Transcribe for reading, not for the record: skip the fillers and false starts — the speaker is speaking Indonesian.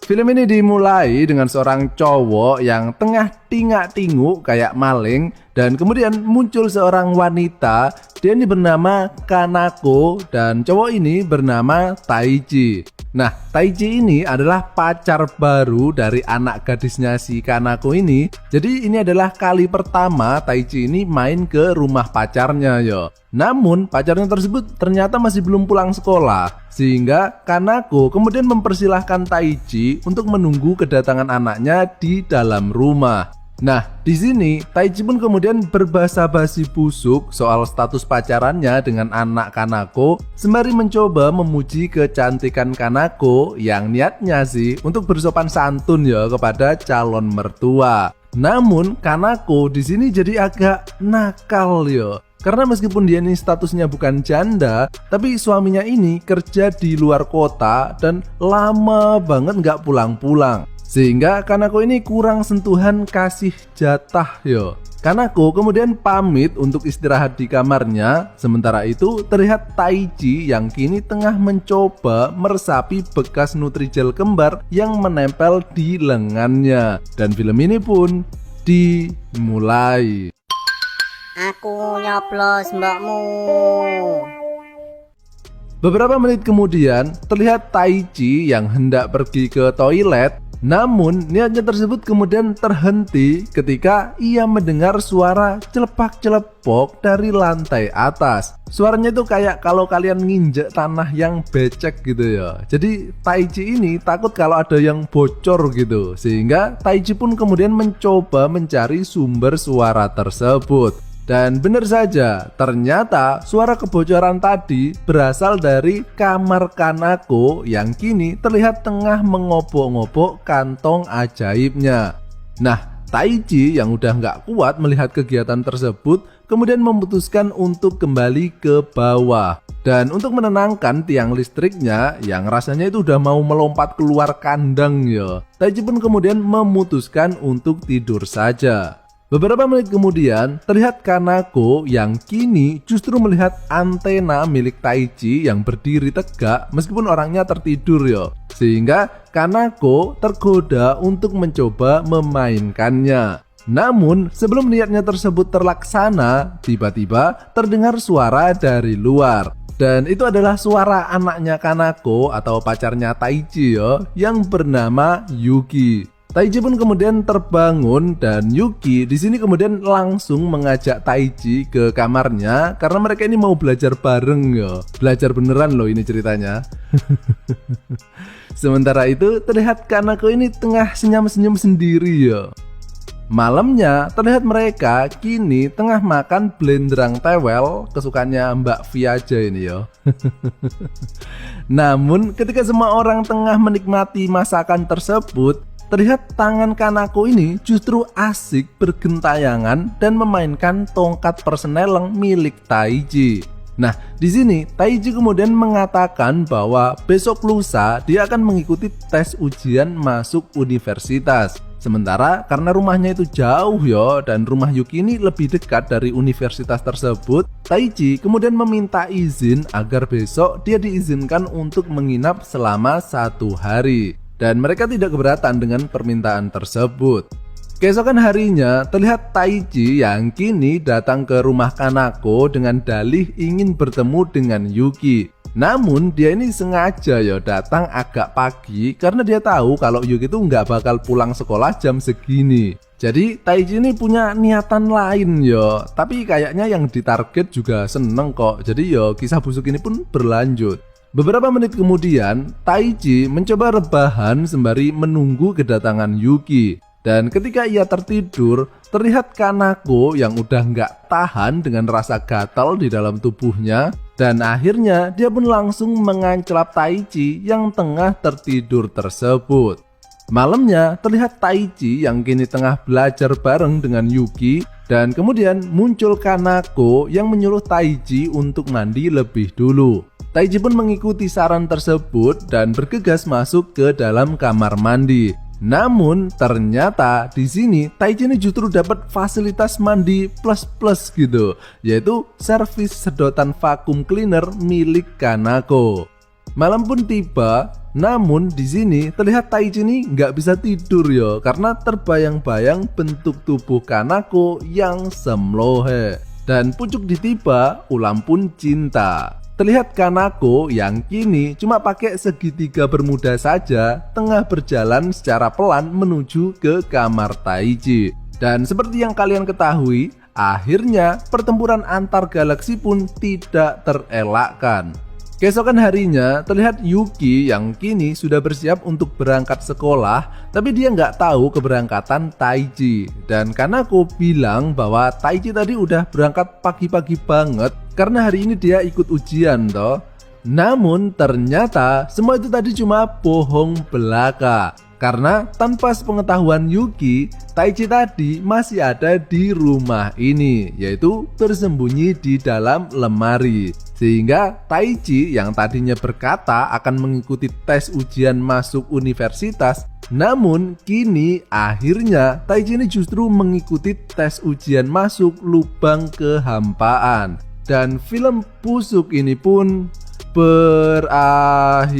Film ini dimulai dengan seorang cowok yang tengah tingak-tinguk kayak maling, dan kemudian muncul seorang wanita. Dia ini bernama Kanako dan cowok ini bernama Taiji. Nah, Taiji ini adalah pacar baru dari anak gadisnya si Kanako ini. Jadi ini adalah kali pertama Taiji ini main ke rumah pacarnya yo. Namun pacarnya tersebut ternyata masih belum pulang sekolah, sehingga Kanako kemudian mempersilahkan Taiji untuk menunggu kedatangan anaknya di dalam rumah. Nah, di sini Taiji pun kemudian berbasa-basi busuk soal status pacarannya dengan anak Kanako, sembari mencoba memuji kecantikan Kanako yang niatnya sih untuk bersopan santun ya kepada calon mertua. Namun Kanako di sini jadi agak nakal yo. Karena meskipun dia ini statusnya bukan janda, tapi suaminya ini kerja di luar kota dan lama banget nggak pulang-pulang. Sehingga Kanako ini kurang sentuhan kasih jatah yo. Kanako kemudian pamit untuk istirahat di kamarnya. Sementara itu terlihat Taiji yang kini tengah mencoba meresapi bekas Nutrijel kembar yang menempel di lengannya. Dan film ini pun dimulai. Aku nyoblos mbokmu. Beberapa menit kemudian terlihat Taiji yang hendak pergi ke toilet. Namun niatnya tersebut kemudian terhenti ketika ia mendengar suara celepak-celepok dari lantai atas. Suaranya itu kayak kalau kalian nginjek tanah yang becek gitu ya. Jadi Taiji ini takut kalau ada yang bocor gitu. Sehingga Taiji pun kemudian mencoba mencari sumber suara tersebut. Dan benar saja, ternyata suara kebocoran tadi berasal dari kamar Kanako yang kini terlihat tengah mengobok-ngobok kantong ajaibnya. Nah, Taiji yang udah nggak kuat melihat kegiatan tersebut kemudian memutuskan untuk kembali ke bawah. Dan untuk menenangkan tiang listriknya yang rasanya itu udah mau melompat keluar kandang ya, Taiji pun kemudian memutuskan untuk tidur saja. Beberapa menit kemudian terlihat Kanako yang kini justru melihat antena milik Taiji yang berdiri tegak meskipun orangnya tertidur yo. Sehingga Kanako tergoda untuk mencoba memainkannya. Namun sebelum niatnya tersebut terlaksana, tiba-tiba terdengar suara dari luar. Dan itu adalah suara anaknya Kanako atau pacarnya Taiji yo, yang bernama Yuki. Taiji pun kemudian terbangun dan Yuki di sini kemudian langsung mengajak Taiji ke kamarnya karena mereka ini mau belajar bareng yo. Belajar beneran loh ini ceritanya. Sementara itu terlihat Kanako ini tengah senyum-senyum sendiri yo. Malamnya terlihat mereka kini tengah makan blendrang tewel kesukaannya Mbak Vi aja ini yo. Namun ketika semua orang tengah menikmati masakan tersebut, terlihat tangan Kanako ini justru asik bergentayangan dan memainkan tongkat perseneleng milik Taiji. Nah, di sini Taiji kemudian mengatakan bahwa besok lusa dia akan mengikuti tes ujian masuk universitas. Sementara karena rumahnya itu jauh yo dan rumah Yuki ini lebih dekat dari universitas tersebut, Taiji kemudian meminta izin agar besok dia diizinkan untuk menginap selama 1 hari. Dan mereka tidak keberatan dengan permintaan tersebut. Keesokan harinya terlihat Taiji yang kini datang ke rumah Kanako dengan dalih ingin bertemu dengan Yuki. Namun dia ini sengaja ya datang agak pagi karena dia tahu kalau Yuki itu nggak bakal pulang sekolah jam segini. Jadi Taiji ini punya niatan lain yo. Tapi kayaknya yang ditarget juga seneng kok. Jadi yo kisah busuk ini pun berlanjut. Beberapa menit kemudian, Taiji mencoba rebahan sembari menunggu kedatangan Yuki. Dan ketika ia tertidur, terlihat Kanako yang udah nggak tahan dengan rasa gatal di dalam tubuhnya. Dan akhirnya dia pun langsung menganclap Taiji yang tengah tertidur tersebut. Malamnya terlihat Taiji yang kini tengah belajar bareng dengan Yuki. Dan kemudian muncul Kanako yang menyuruh Taiji untuk mandi lebih dulu. Taiji pun mengikuti saran tersebut dan bergegas masuk ke dalam kamar mandi. Namun ternyata di sini Taiji ini justru dapat fasilitas mandi plus gitu, yaitu servis sedotan vakum cleaner milik Kanako. Malam pun tiba, namun di sini terlihat Taichi ini nggak bisa tidur ya, karena terbayang-bayang bentuk tubuh Kanako yang semlohe. Dan pucuk ditiba, ulam pun cinta. Terlihat Kanako yang kini cuma pakai segitiga bermuda saja tengah berjalan secara pelan menuju ke kamar Taichi. Dan seperti yang kalian ketahui, akhirnya pertempuran antar galaksi pun tidak terelakkan. Keesokan harinya terlihat Yuki yang kini sudah bersiap untuk berangkat sekolah, tapi dia nggak tahu keberangkatan Taichi. Dan Kanako bilang bahwa Taichi tadi udah berangkat pagi-pagi banget karena hari ini dia ikut ujian toh. Namun ternyata semua itu tadi cuma bohong belaka. Karena tanpa sepengetahuan Yuki, Taichi tadi masih ada di rumah ini, yaitu bersembunyi di dalam lemari. Sehingga Taichi yang tadinya berkata akan mengikuti tes ujian masuk universitas, namun kini akhirnya Taichi ini justru mengikuti tes ujian masuk lubang kehampaan. Dan film busuk ini pun berakhir.